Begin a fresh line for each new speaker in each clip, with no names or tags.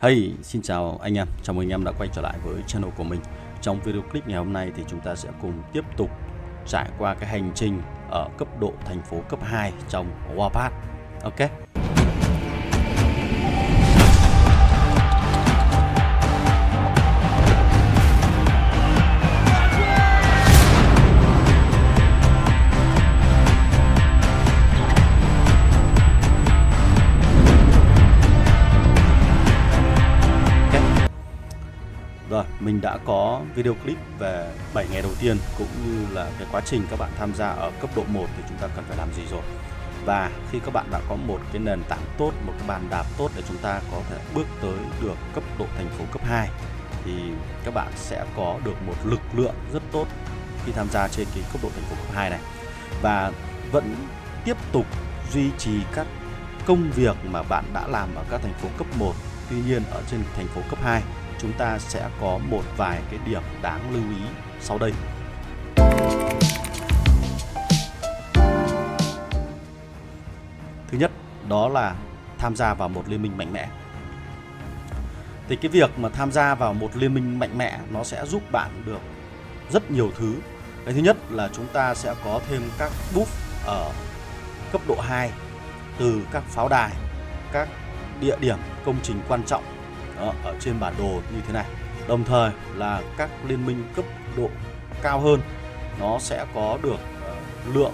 Hey, xin chào anh em, chào mừng anh em đã quay trở lại với channel của mình. Trong video clip ngày hôm nay thì chúng ta sẽ cùng tiếp tục trải qua cái hành trình ở cấp độ thành phố cấp 2 trong Warpath. Ok. Rồi, mình đã có video clip về 7 ngày đầu tiên cũng như là cái quá trình các bạn tham gia ở cấp độ 1 thì chúng ta cần phải làm gì rồi. Và khi các bạn đã có một cái nền tảng tốt, một cái bàn đạp tốt để chúng ta có thể bước tới được cấp độ thành phố cấp 2 thì các bạn sẽ có được một lực lượng rất tốt khi tham gia trên cái cấp độ thành phố cấp 2 này. Và vẫn tiếp tục duy trì các công việc mà bạn đã làm ở các thành phố cấp 1. Tuy nhiên ở trên thành phố cấp 2 chúng ta sẽ có một vài cái điểm đáng lưu ý sau đây. Thứ nhất, đó là tham gia vào một liên minh mạnh mẽ. Thì cái việc mà tham gia vào một liên minh mạnh mẽ nó sẽ giúp bạn được rất nhiều thứ. Cái thứ nhất là chúng ta sẽ có thêm các buff ở cấp độ 2 từ các pháo đài, các địa điểm công trình quan trọng ở trên bản đồ như thế này. Đồng thời là các liên minh cấp độ cao hơn nó sẽ có được lượng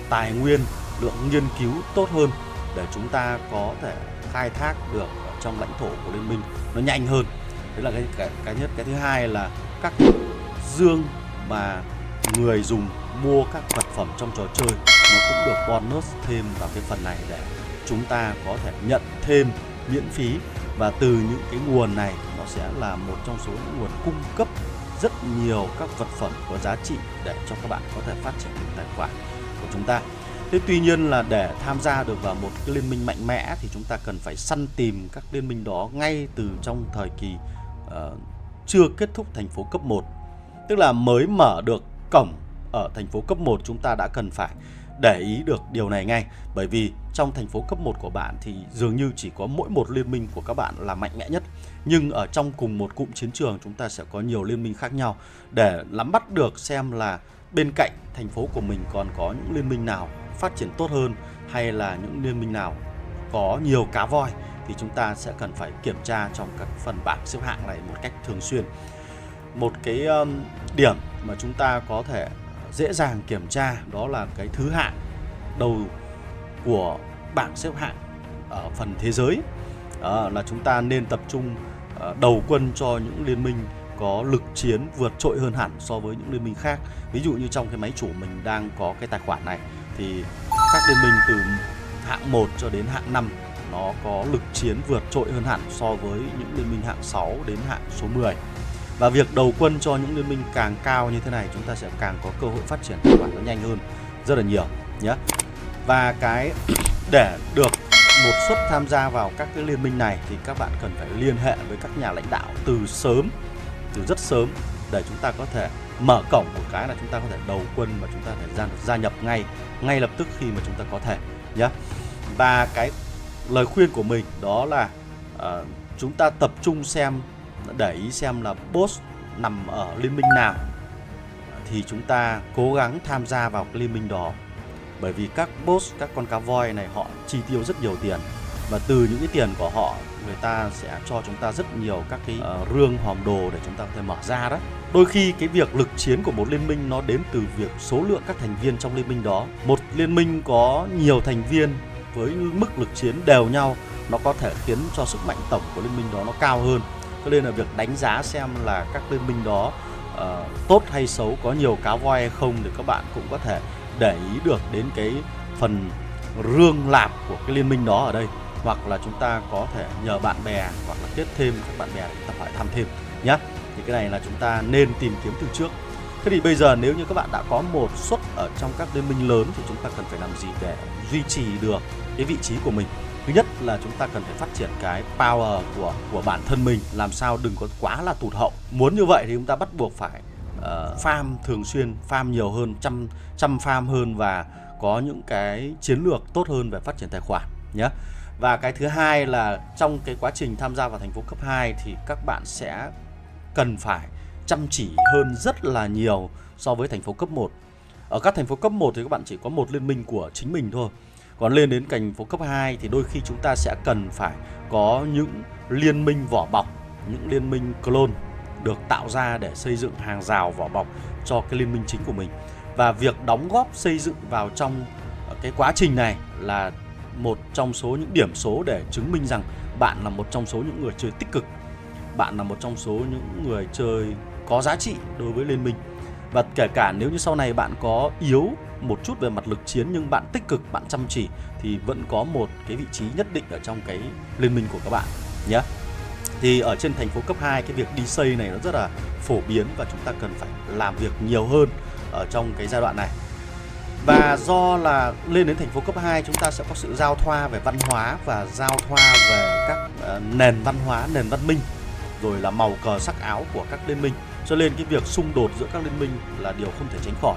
tài nguyên, lượng nghiên cứu tốt hơn để chúng ta có thể khai thác được trong lãnh thổ của liên minh nó nhanh hơn. Đấy là cái nhất. Cái thứ hai là các dương mà người dùng mua các vật phẩm trong trò chơi nó cũng được bonus thêm vào cái phần này để chúng ta có thể nhận thêm miễn phí. Và từ những cái nguồn này nó sẽ là một trong số những nguồn cung cấp rất nhiều các vật phẩm có giá trị để cho các bạn có thể phát triển được tài khoản của chúng ta. Thế tuy nhiên là để tham gia được vào một cái liên minh mạnh mẽ thì chúng ta cần phải săn tìm các liên minh đó ngay từ trong thời kỳ chưa kết thúc thành phố cấp 1. Tức là mới mở được cổng ở thành phố cấp 1 chúng ta đã cần phải để ý được điều này ngay. Bởi vì trong thành phố cấp 1 của bạn thì dường như chỉ có mỗi một liên minh của các bạn là mạnh mẽ nhất. Nhưng ở trong cùng một cụm chiến trường chúng ta sẽ có nhiều liên minh khác nhau để nắm bắt được xem là bên cạnh thành phố của mình còn có những liên minh nào phát triển tốt hơn hay là những liên minh nào có nhiều cá voi thì chúng ta sẽ cần phải kiểm tra trong các phần bảng xếp hạng này một cách thường xuyên. Một cái điểm mà chúng ta có thể dễ dàng kiểm tra đó là cái thứ hạng đầu của bảng xếp hạng ở phần thế giới. Là chúng ta nên tập trung đầu quân cho những liên minh có lực chiến vượt trội hơn hẳn so với những liên minh khác. Ví dụ như trong cái máy chủ mình đang có cái tài khoản này thì các liên minh từ hạng 1 cho đến hạng 5 nó có lực chiến vượt trội hơn hẳn so với những liên minh hạng 6 đến hạng số 10. Và việc đầu quân cho những liên minh càng cao như thế này chúng ta sẽ càng có cơ hội phát triển tài khoản nó nhanh hơn rất là nhiều nhé. Và cái để được một suất tham gia vào các cái liên minh này thì các bạn cần phải liên hệ với các nhà lãnh đạo từ rất sớm để chúng ta có thể mở cổng một cái là chúng ta có thể đầu quân và chúng ta có thể gia nhập ngay lập tức khi mà chúng ta có thể nhé. Và cái lời khuyên của mình đó là chúng ta tập trung để ý xem là boss nằm ở liên minh nào thì chúng ta cố gắng tham gia vào cái liên minh đó. Bởi vì các boss, các con cá voi này họ chi tiêu rất nhiều tiền và từ những cái tiền của họ người ta sẽ cho chúng ta rất nhiều các cái rương hòm đồ để chúng ta có thể mở ra đó. Đôi khi cái việc lực chiến của một liên minh nó đến từ việc số lượng các thành viên trong liên minh đó. Một liên minh có nhiều thành viên với mức lực chiến đều nhau nó có thể khiến cho sức mạnh tổng của liên minh đó nó cao hơn. Cho nên là việc đánh giá xem là các liên minh đó tốt hay xấu, có nhiều cá voi hay không thì các bạn cũng có thể để ý được đến cái phần rương lạp của cái liên minh đó ở đây. Hoặc là chúng ta có thể nhờ bạn bè hoặc là kết thêm các bạn bè để tập hỏi thăm thêm nhé. Thì cái này là chúng ta nên tìm kiếm từ trước. Thế thì bây giờ nếu như các bạn đã có một suất ở trong các liên minh lớn thì chúng ta cần phải làm gì để duy trì được cái vị trí của mình? Thứ nhất là chúng ta cần phải phát triển cái power của bản thân mình, làm sao đừng có quá là tụt hậu. Muốn như vậy thì chúng ta bắt buộc phải farm thường xuyên, farm nhiều hơn, chăm farm hơn và có những cái chiến lược tốt hơn về phát triển tài khoản nhé. Và cái thứ hai là trong cái quá trình tham gia vào thành phố cấp 2 thì các bạn sẽ cần phải chăm chỉ hơn rất là nhiều so với thành phố cấp 1. Ở các thành phố cấp 1 thì các bạn chỉ có một liên minh của chính mình thôi. Còn lên đến thành phố cấp 2 thì đôi khi chúng ta sẽ cần phải có những liên minh vỏ bọc, những liên minh clone được tạo ra để xây dựng hàng rào vỏ bọc cho cái liên minh chính của mình. Và việc đóng góp xây dựng vào trong cái quá trình này là một trong số những điểm số để chứng minh rằng bạn là một trong số những người chơi tích cực, bạn là một trong số những người chơi có giá trị đối với liên minh. Và kể cả nếu như sau này bạn có yếu một chút về mặt lực chiến nhưng bạn tích cực, bạn chăm chỉ thì vẫn có một cái vị trí nhất định ở trong cái liên minh của các bạn nhé. Thì ở trên thành phố cấp 2 cái việc đi xây này nó rất là phổ biến và chúng ta cần phải làm việc nhiều hơn ở trong cái giai đoạn này. Và do là lên đến thành phố cấp 2 chúng ta sẽ có sự giao thoa về văn hóa và giao thoa về các nền văn hóa, nền văn minh, rồi là màu cờ sắc áo của các liên minh. Cho nên cái việc xung đột giữa các liên minh là điều không thể tránh khỏi.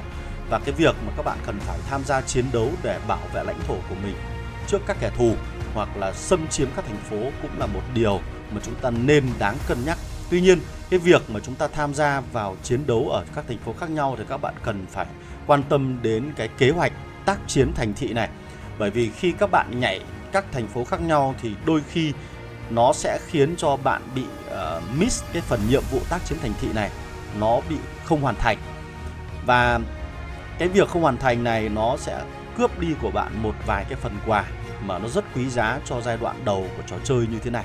Và cái việc mà các bạn cần phải tham gia chiến đấu để bảo vệ lãnh thổ của mình trước các kẻ thù hoặc là xâm chiếm các thành phố cũng là một điều mà chúng ta nên đáng cân nhắc. Tuy nhiên, cái việc mà chúng ta tham gia vào chiến đấu ở các thành phố khác nhau thì các bạn cần phải quan tâm đến cái kế hoạch tác chiến thành thị này. Bởi vì khi các bạn nhảy các thành phố khác nhau thì đôi khi nó sẽ khiến cho bạn bị miss cái phần nhiệm vụ tác chiến thành thị này, nó bị không hoàn thành. Và cái việc không hoàn thành này nó sẽ cướp đi của bạn một vài cái phần quà mà nó rất quý giá cho giai đoạn đầu của trò chơi như thế này.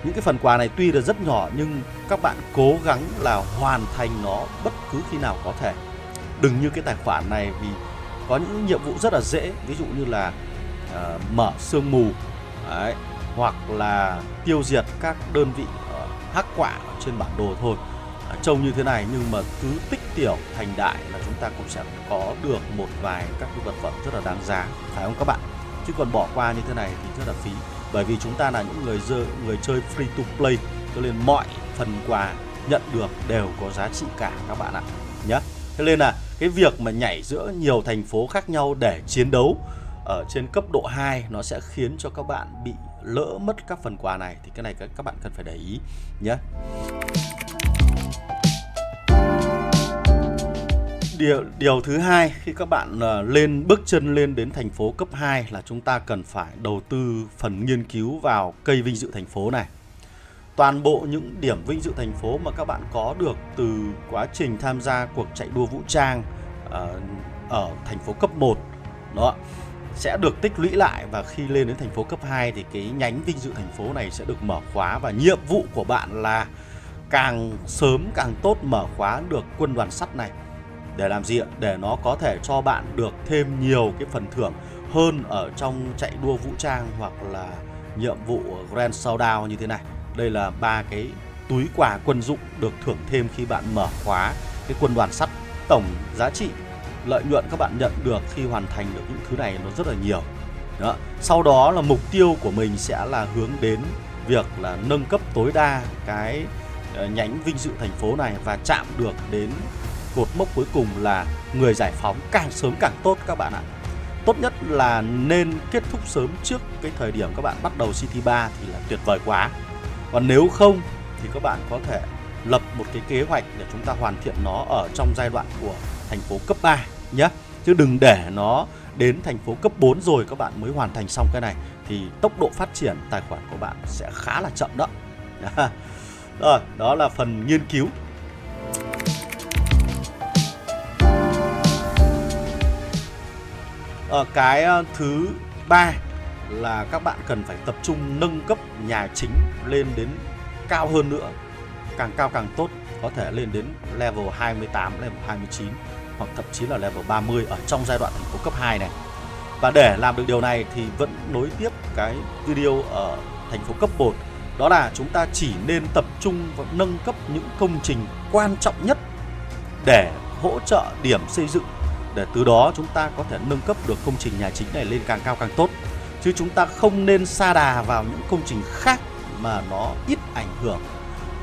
Những cái phần quà này tuy là rất nhỏ nhưng các bạn cố gắng là hoàn thành nó bất cứ khi nào có thể. Đừng như cái tài khoản này vì có những nhiệm vụ rất là dễ, ví dụ như là mở sương mù đấy, hoặc là tiêu diệt các đơn vị hắc quả trên bản đồ thôi. Trông như thế này nhưng mà cứ tích tiểu thành đại là chúng ta cũng sẽ có được một vài các cái vật phẩm rất là đáng giá, phải không các bạn? Chứ còn bỏ qua như thế này thì rất là phí. Bởi vì chúng ta là những người chơi free to play, cho nên mọi phần quà nhận được đều có giá trị cả các bạn ạ nhé. Thế nên là cái việc mà nhảy giữa nhiều thành phố khác nhau để chiến đấu ở trên cấp độ 2 nó sẽ khiến cho các bạn bị lỡ mất các phần quà này, thì cái này các bạn cần phải để ý nhé. Điều thứ hai khi các bạn bước chân lên đến thành phố cấp 2 là chúng ta cần phải đầu tư phần nghiên cứu vào cây vinh dự thành phố này. Toàn bộ những điểm vinh dự thành phố mà các bạn có được từ quá trình tham gia cuộc chạy đua vũ trang ở thành phố cấp 1 đó sẽ được tích lũy lại, và khi lên đến thành phố cấp 2 thì cái nhánh vinh dự thành phố này sẽ được mở khóa, và nhiệm vụ của bạn là càng sớm càng tốt mở khóa được quân đoàn sắt này. Để làm gì ạ? Để nó có thể cho bạn được thêm nhiều cái phần thưởng hơn ở trong chạy đua vũ trang hoặc là nhiệm vụ Grand Showdown như thế này. Đây là 3 cái túi quà quân dụng được thưởng thêm khi bạn mở khóa cái quân đoàn sắt. Tổng giá trị lợi nhuận các bạn nhận được khi hoàn thành được những thứ này nó rất là nhiều. Đó. Sau đó là mục tiêu của mình sẽ là hướng đến việc là nâng cấp tối đa cái nhánh vinh dự thành phố này và chạm được đến cột mốc cuối cùng là người giải phóng càng sớm càng tốt các bạn ạ. Tốt nhất là nên kết thúc sớm trước cái thời điểm các bạn bắt đầu City 3 thì là tuyệt vời quá. Còn nếu không thì các bạn có thể lập một cái kế hoạch để chúng ta hoàn thiện nó ở trong giai đoạn của thành phố cấp 3 nhé. Chứ đừng để nó đến thành phố cấp 4 rồi các bạn mới hoàn thành xong cái này, thì tốc độ phát triển tài khoản của bạn sẽ khá là chậm đó. Rồi, đó là phần nghiên cứu. Cái thứ ba là các bạn cần phải tập trung nâng cấp nhà chính lên đến cao hơn nữa, càng cao càng tốt, có thể lên đến level 28, level 29 hoặc thậm chí là level 30 ở trong giai đoạn thành phố cấp 2 này. Và để làm được điều này thì vẫn nối tiếp cái video ở thành phố cấp 1, đó là chúng ta chỉ nên tập trung vào nâng cấp những công trình quan trọng nhất để hỗ trợ điểm xây dựng, để từ đó chúng ta có thể nâng cấp được công trình nhà chính này lên càng cao càng tốt. Chứ chúng ta không nên sa đà vào những công trình khác mà nó ít ảnh hưởng.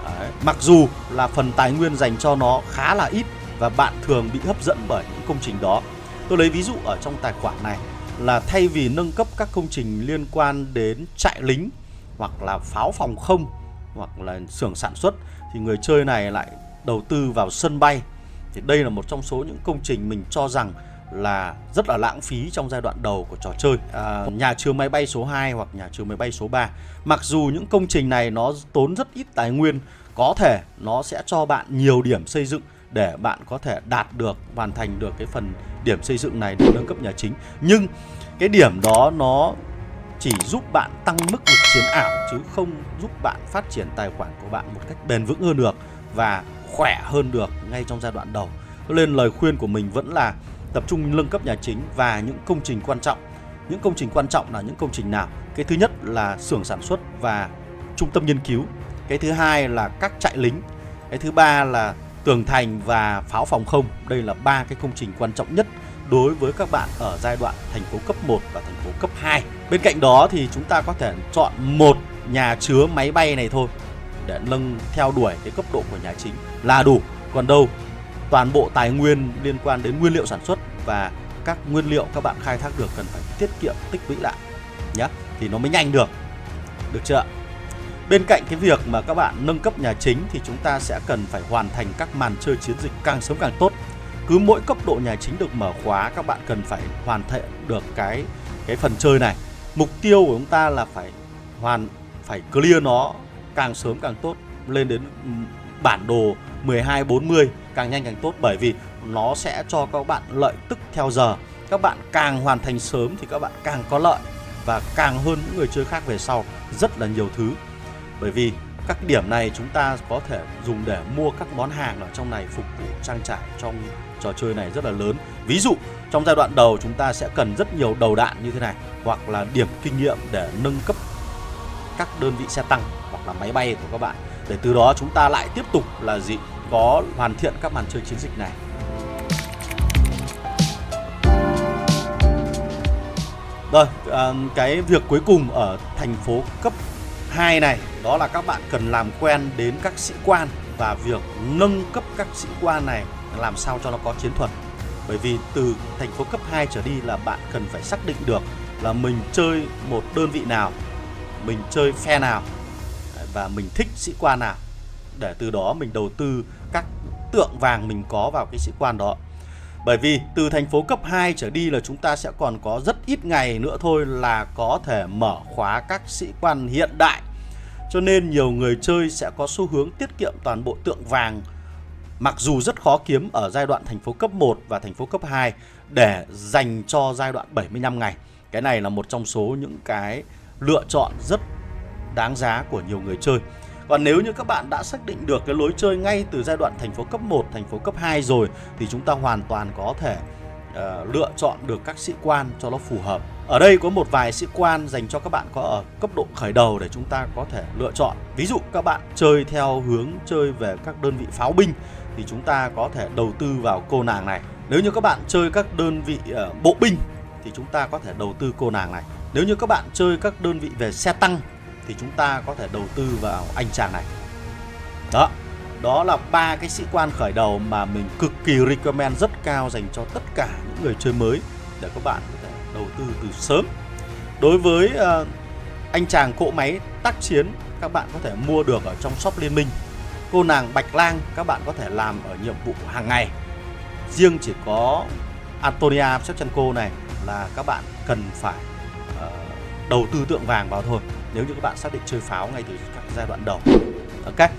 Đấy. Mặc dù là phần tài nguyên dành cho nó khá là ít và bạn thường bị hấp dẫn bởi những công trình đó. Tôi lấy ví dụ ở trong tài khoản này là thay vì nâng cấp các công trình liên quan đến trại lính hoặc là pháo phòng không hoặc là xưởng sản xuất, thì người chơi này lại đầu tư vào sân bay. Thì đây là một trong số những công trình mình cho rằng là rất là lãng phí trong giai đoạn đầu của trò chơi. Nhà chứa máy bay số 2 hoặc nhà chứa máy bay số 3, mặc dù những công trình này nó tốn rất ít tài nguyên, có thể nó sẽ cho bạn nhiều điểm xây dựng để bạn có thể hoàn thành được cái phần điểm xây dựng này để nâng cấp nhà chính. Nhưng cái điểm đó nó chỉ giúp bạn tăng mức lực chiến ảo chứ không giúp bạn phát triển tài khoản của bạn một cách bền vững hơn được và khỏe hơn được ngay trong giai đoạn đầu. Cho nên lời khuyên của mình vẫn là tập trung nâng cấp nhà chính và những công trình quan trọng. Những công trình quan trọng là những công trình nào? Cái thứ nhất là xưởng sản xuất và trung tâm nghiên cứu. Cái thứ hai là các trại lính. Cái thứ ba là tường thành và pháo phòng không. Đây là 3 cái công trình quan trọng nhất đối với các bạn ở giai đoạn thành phố cấp 1 và thành phố cấp 2. Bên cạnh đó thì chúng ta có thể chọn một nhà chứa máy bay này thôi để nâng theo đuổi cái cấp độ của nhà chính là đủ. Còn đâu toàn bộ tài nguyên liên quan đến nguyên liệu sản xuất và các nguyên liệu các bạn khai thác được cần phải tiết kiệm tích lũy lại nhé, thì nó mới nhanh được chưa? Bên cạnh cái việc mà các bạn nâng cấp nhà chính thì chúng ta sẽ cần phải hoàn thành các màn chơi chiến dịch càng sớm càng tốt. Cứ mỗi cấp độ nhà chính được mở khóa, các bạn cần phải hoàn thiện được cái phần chơi này. Mục tiêu của chúng ta là phải clear nó càng sớm càng tốt, lên đến bản đồ 12-40 càng nhanh càng tốt, bởi vì nó sẽ cho các bạn lợi tức theo giờ. Các bạn càng hoàn thành sớm thì các bạn càng có lợi và càng hơn những người chơi khác về sau rất là nhiều thứ. Bởi vì các điểm này chúng ta có thể dùng để mua các món hàng ở trong này phục vụ trang trại trong trò chơi này rất là lớn. Ví dụ trong giai đoạn đầu chúng ta sẽ cần rất nhiều đầu đạn như thế này, hoặc là điểm kinh nghiệm để nâng cấp các đơn vị xe tăng hoặc là máy bay của các bạn, để từ đó chúng ta lại tiếp tục là có hoàn thiện các màn chơi chiến dịch này. Rồi, cái việc cuối cùng ở thành phố cấp 2 này đó là các bạn cần làm quen đến các sĩ quan và việc nâng cấp các sĩ quan này làm sao cho nó có chiến thuật. Bởi vì từ thành phố cấp 2 trở đi là bạn cần phải xác định được là mình chơi một đơn vị nào, mình chơi phe nào và mình thích sĩ quan nào, để từ đó mình đầu tư các tượng vàng mình có vào cái sĩ quan đó. Bởi vì từ thành phố cấp 2 trở đi là chúng ta sẽ còn có rất ít ngày nữa thôi là có thể mở khóa các sĩ quan hiện đại. Cho nên nhiều người chơi sẽ có xu hướng tiết kiệm toàn bộ tượng vàng, mặc dù rất khó kiếm ở giai đoạn thành phố cấp 1 và thành phố cấp 2, để dành cho giai đoạn 75 ngày. Cái này là một trong số những cái lựa chọn rất đáng giá của nhiều người chơi. Còn nếu như các bạn đã xác định được cái lối chơi ngay từ giai đoạn thành phố cấp 1, thành phố cấp 2 rồi, thì chúng ta hoàn toàn có thể lựa chọn được các sĩ quan cho nó phù hợp. Ở đây có một vài sĩ quan dành cho các bạn có ở cấp độ khởi đầu để chúng ta có thể lựa chọn. Ví dụ các bạn chơi theo hướng chơi về các đơn vị pháo binh thì chúng ta có thể đầu tư vào cô nàng này. Nếu như các bạn chơi các đơn vị bộ binh thì chúng ta có thể đầu tư cô nàng này. Nếu như các bạn chơi các đơn vị về xe tăng thì chúng ta có thể đầu tư vào anh chàng này. Đó là 3 cái sĩ quan khởi đầu mà mình cực kỳ recommend rất cao dành cho tất cả những người chơi mới để các bạn có thể đầu tư từ sớm. Đối với anh chàng cỗ máy tác chiến, các bạn có thể mua được ở trong shop Liên Minh. Cô nàng Bạch Lang các bạn có thể làm ở nhiệm vụ hàng ngày. Riêng chỉ có Antonia Shevchenko này là các bạn cần phải đầu tư tượng vàng vào thôi, nếu như các bạn xác định chơi pháo ngay từ các giai đoạn đầu. Ok.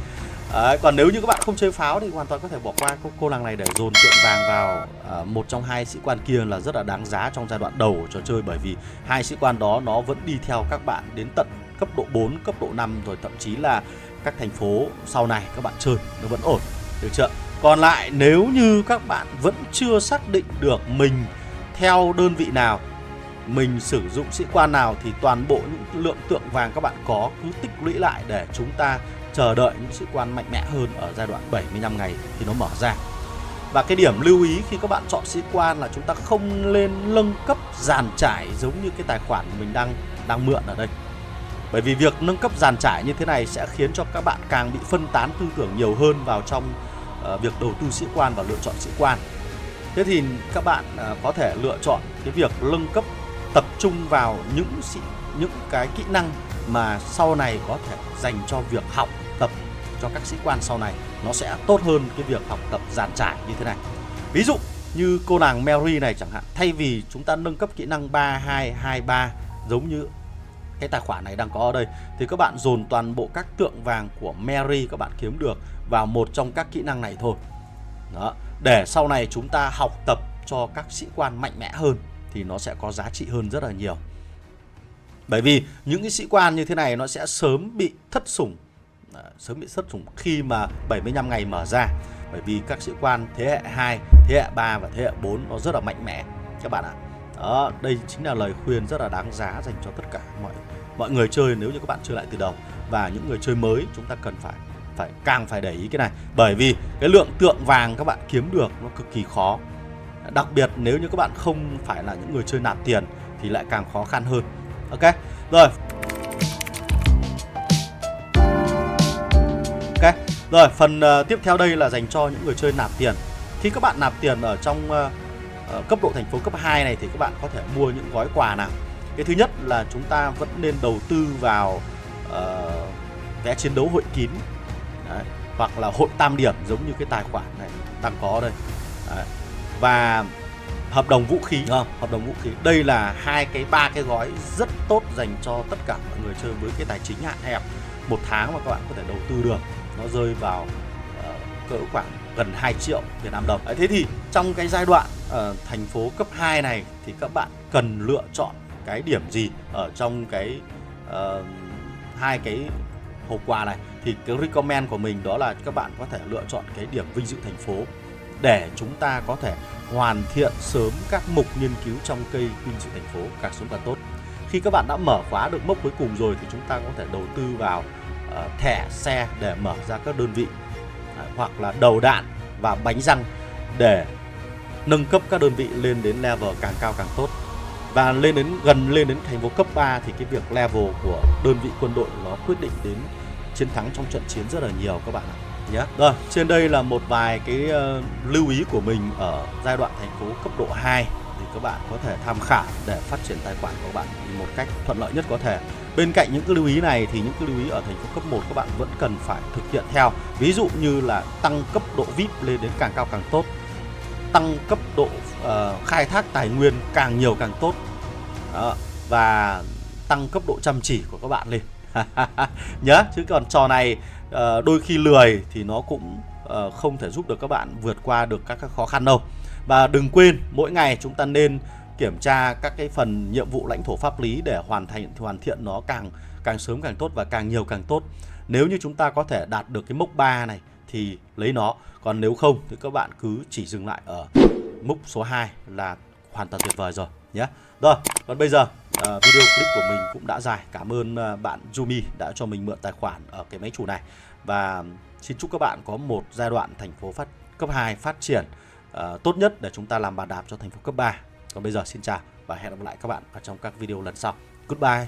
Còn nếu như các bạn không chơi pháo thì hoàn toàn có thể bỏ qua cô nàng này để dồn tượng vàng vào một trong hai sĩ quan kia là rất là đáng giá trong giai đoạn đầu của trò chơi, bởi vì hai sĩ quan đó nó vẫn đi theo các bạn đến tận cấp độ 4, cấp độ 5 rồi thậm chí là các thành phố sau này các bạn chơi nó vẫn ổn, được chưa? Còn lại nếu như các bạn vẫn chưa xác định được mình theo đơn vị nào, mình sử dụng sĩ quan nào, thì toàn bộ những lượng tượng vàng các bạn có cứ tích lũy lại để chúng ta chờ đợi những sĩ quan mạnh mẽ hơn ở giai đoạn 75 ngày thì nó mở ra. Và cái điểm lưu ý khi các bạn chọn sĩ quan là chúng ta không lên nâng cấp dàn trải giống như cái tài khoản mình đang mượn ở đây. Bởi vì việc nâng cấp dàn trải như thế này sẽ khiến cho các bạn càng bị phân tán tư tưởng nhiều hơn vào trong việc đầu tư sĩ quan và lựa chọn sĩ quan. Thế thì các bạn có thể lựa chọn cái việc nâng cấp tập trung vào những cái kỹ năng mà sau này có thể dành cho việc học tập cho các sĩ quan sau này, nó sẽ tốt hơn cái việc học tập dàn trải như thế này. Ví dụ như cô nàng Mary này chẳng hạn, thay vì chúng ta nâng cấp kỹ năng 3223 giống như cái tài khoản này đang có ở đây, thì các bạn dồn toàn bộ các tượng vàng của Mary các bạn kiếm được vào một trong các kỹ năng này thôi. Đó, để sau này chúng ta học tập cho các sĩ quan mạnh mẽ hơn thì nó sẽ có giá trị hơn rất là nhiều. Bởi vì những cái sĩ quan như thế này nó sẽ sớm bị thất sủng khi mà 75 ngày mở ra. Bởi vì các sĩ quan thế hệ 2, thế hệ 3 và thế hệ 4 nó rất là mạnh mẽ các bạn ạ. Đó, đây chính là lời khuyên rất là đáng giá dành cho tất cả mọi người chơi nếu như các bạn chơi lại từ đầu. Và những người chơi mới chúng ta cần phải để ý cái này. Bởi vì cái lượng tượng vàng các bạn kiếm được nó cực kỳ khó. Đặc biệt nếu như các bạn không phải là những người chơi nạp tiền thì lại càng khó khăn hơn. Ok, rồi. Ok, rồi phần tiếp theo đây là dành cho những người chơi nạp tiền. Khi các bạn nạp tiền ở trong cấp độ thành phố cấp 2 này thì các bạn có thể mua những gói quà nào. Cái thứ nhất là chúng ta vẫn nên đầu tư vào vé chiến đấu hội kín. Đấy, hoặc là hội tam điểm giống như cái tài khoản này đang có đây. Đấy. Và hợp đồng vũ khí, hợp đồng vũ khí. Đây là ba cái gói rất tốt dành cho tất cả mọi người chơi với cái tài chính hạn hẹp. Một tháng mà các bạn có thể đầu tư được, nó rơi vào cỡ khoảng gần 2 triệu Việt Nam đồng. Thế thì trong cái giai đoạn thành phố cấp 2 này thì các bạn cần lựa chọn cái điểm gì ở trong cái hai cái hộp quà này. Thì cái recommend của mình đó là các bạn có thể lựa chọn cái điểm vinh dự thành phố để chúng ta có thể hoàn thiện sớm các mục nghiên cứu trong cây vinh dự thành phố, càng sớm càng tốt. Khi các bạn đã mở khóa được mốc cuối cùng rồi thì chúng ta có thể đầu tư vào thẻ xe để mở ra các đơn vị, hoặc là đầu đạn và bánh răng để nâng cấp các đơn vị lên đến level càng cao càng tốt. Và gần lên đến thành phố cấp 3 thì cái việc level của đơn vị quân đội nó quyết định đến chiến thắng trong trận chiến rất là nhiều các bạn ạ nhé. Rồi, trên đây là một vài cái lưu ý của mình ở giai đoạn thành phố cấp độ 2 thì các bạn có thể tham khảo để phát triển tài khoản của bạn một cách thuận lợi nhất có thể. Bên cạnh những cái lưu ý này thì những cái lưu ý ở thành phố cấp 1 các bạn vẫn cần phải thực hiện theo. Ví dụ như là tăng cấp độ VIP lên đến càng cao càng tốt, tăng cấp độ khai thác tài nguyên càng nhiều càng tốt. Đó, và tăng cấp độ chăm chỉ của các bạn lên. Nhớ, chứ còn trò này đôi khi lười thì nó cũng không thể giúp được các bạn vượt qua được các khó khăn đâu. Và đừng quên mỗi ngày chúng ta nên kiểm tra các cái phần nhiệm vụ lãnh thổ pháp lý để hoàn thiện nó càng sớm càng tốt và càng nhiều càng tốt. Nếu như chúng ta có thể đạt được cái mốc 3 này thì lấy nó, còn nếu không thì các bạn cứ chỉ dừng lại ở mốc số 2 là hoàn toàn tuyệt vời rồi nhé. Rồi, còn bây giờ video clip của mình cũng đã dài. Cảm ơn bạn Yumi đã cho mình mượn tài khoản ở cái máy chủ này. Và xin chúc các bạn có một giai đoạn thành phố cấp 2 phát triển tốt nhất để chúng ta làm bàn đạp cho thành phố cấp 3. Còn bây giờ xin chào và hẹn gặp lại các bạn ở trong các video lần sau. Goodbye.